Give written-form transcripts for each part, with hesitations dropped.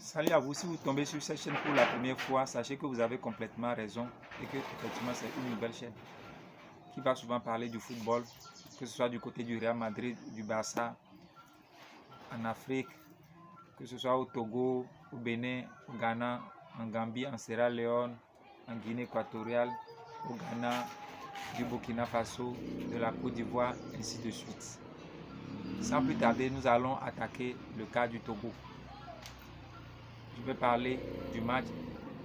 Salut à vous, si vous tombez sur cette chaîne pour la première fois, sachez que vous avez complètement raison et que effectivement c'est une nouvelle chaîne qui va souvent parler du football, que ce soit du côté du Real Madrid, du Barça, en Afrique, que ce soit au Togo, au Bénin, au Ghana, en Gambie, en Sierra Leone, en Guinée équatoriale, au Ghana, du Burkina Faso, de la Côte d'Ivoire, ainsi de suite. Sans plus tarder, nous allons attaquer le cas du Togo. Je vais parler du match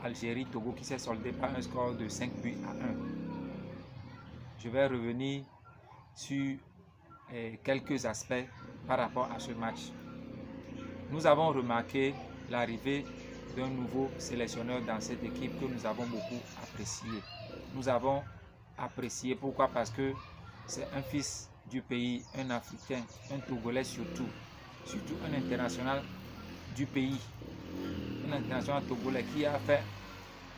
Algérie-Togo qui s'est soldé par un score de 5 buts à 1. Je vais revenir sur quelques aspects par rapport à ce match. Nous avons remarqué l'arrivée d'un nouveau sélectionneur dans cette équipe que nous avons beaucoup apprécié. Nous avons apprécié pourquoi? Parce que c'est un fils du pays, un Africain, un Togolais surtout un international du pays, un international togolais qui a fait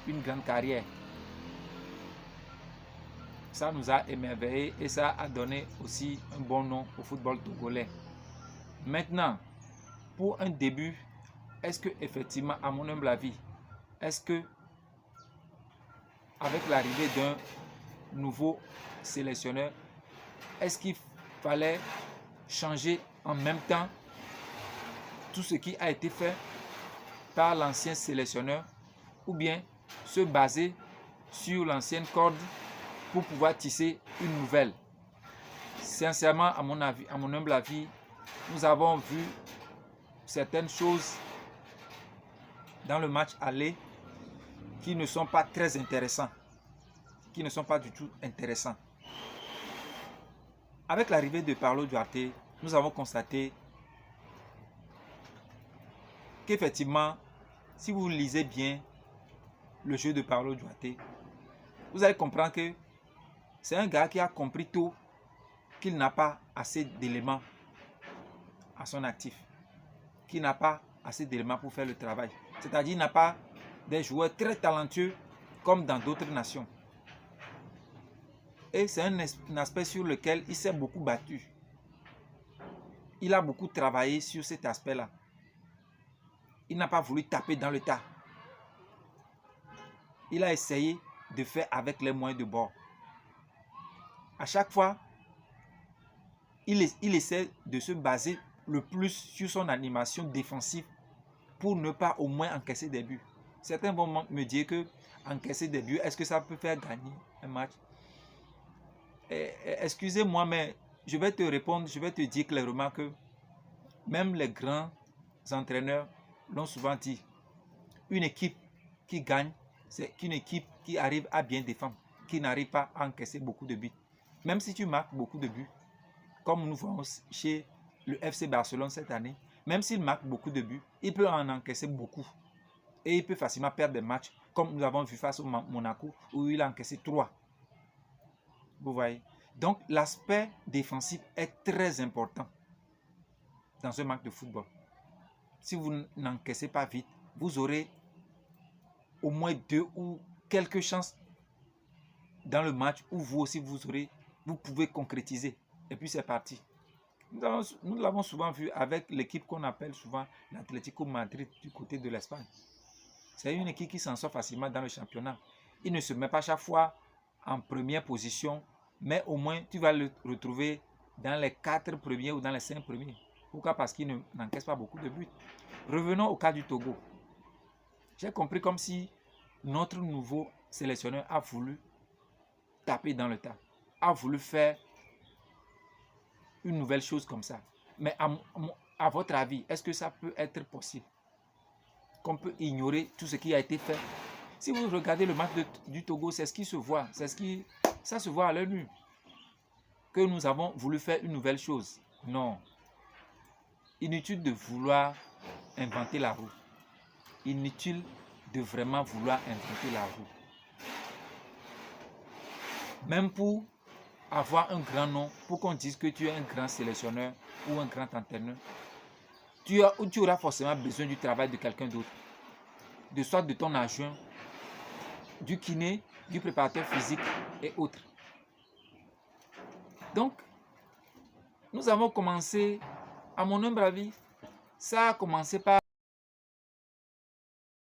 une grande carrière. Ça nous a émerveillés et ça a donné aussi un bon nom au football togolais. Maintenant, pour un début, est-ce que effectivement, à mon humble avis, est-ce que avec l'arrivée d'un nouveau sélectionneur, est-ce qu'il fallait changer en même temps tout ce qui a été fait par l'ancien sélectionneur ou bien se baser sur l'ancienne corde pour pouvoir tisser une nouvelle? Sincèrement, à mon avis, à mon humble avis, nous avons vu certaines choses dans le match aller qui ne sont pas très intéressants, qui ne sont pas du tout intéressants. Avec l'arrivée de Paulo Duarte, nous avons constaté qu'effectivement, si vous lisez bien le jeu de Paulo Duarte, vous allez comprendre que c'est un gars qui a compris tôt qu'il n'a pas assez d'éléments à son actif, qu'il n'a pas assez d'éléments pour faire le travail. C'est-à-dire qu'il n'a pas des joueurs très talentueux comme dans d'autres nations. Et c'est un aspect sur lequel il s'est beaucoup battu. Il a beaucoup travaillé sur cet aspect-là. Il n'a pas voulu taper dans le tas. Il a essayé de faire avec les moyens de bord. À chaque fois, il essaie de se baser le plus sur son animation défensive pour ne pas au moins encaisser des buts. Certains vont me dire que encaisser des buts, est-ce que ça peut faire gagner un match? Excusez-moi, mais je vais te répondre, je vais te dire clairement que même les grands entraîneurs l'ont souvent dit. Une équipe qui gagne, c'est une équipe qui arrive à bien défendre, qui n'arrive pas à encaisser beaucoup de buts. Même si tu marques beaucoup de buts, comme nous voyons chez le FC Barcelone cette année, même s'il marque beaucoup de buts, il peut en encaisser beaucoup. Et il peut facilement perdre des matchs, comme nous avons vu face au Monaco, où il a encaissé 3. Vous voyez? Donc, l'aspect défensif est très important dans un match de football. Si vous n'encaissez pas vite, vous aurez au moins 2 ou quelques chances dans le match où vous aussi vous pouvez concrétiser. Et puis c'est parti. Nous l'avons souvent vu avec l'équipe qu'on appelle souvent l'Atlético Madrid du côté de l'Espagne. C'est une équipe qui s'en sort facilement dans le championnat. Il ne se met pas chaque fois en première position, mais au moins tu vas le retrouver dans les 4 premiers ou dans les 5 premiers. Pourquoi? Parce qu'il n'encaisse pas beaucoup de buts. Revenons au cas du Togo. J'ai compris comme si notre nouveau sélectionneur a voulu taper dans le tas, a voulu faire une nouvelle chose comme ça. Mais à votre avis, est-ce que ça peut être possible? Qu'on peut ignorer tout ce qui a été fait? Si vous regardez le match du Togo, c'est ce qui se voit, ça se voit à l'œil nu. Que nous avons voulu faire une nouvelle chose. Non. Inutile de vouloir inventer la roue. Inutile de vraiment vouloir inventer la roue. Même pour avoir un grand nom, pour qu'on dise que tu es un grand sélectionneur ou un grand entraîneur, tu auras forcément besoin du travail de quelqu'un d'autre. De soit de ton adjoint, du kiné, du préparateur physique et autres. Donc, nous avons commencé, à mon humble avis, ça a commencé par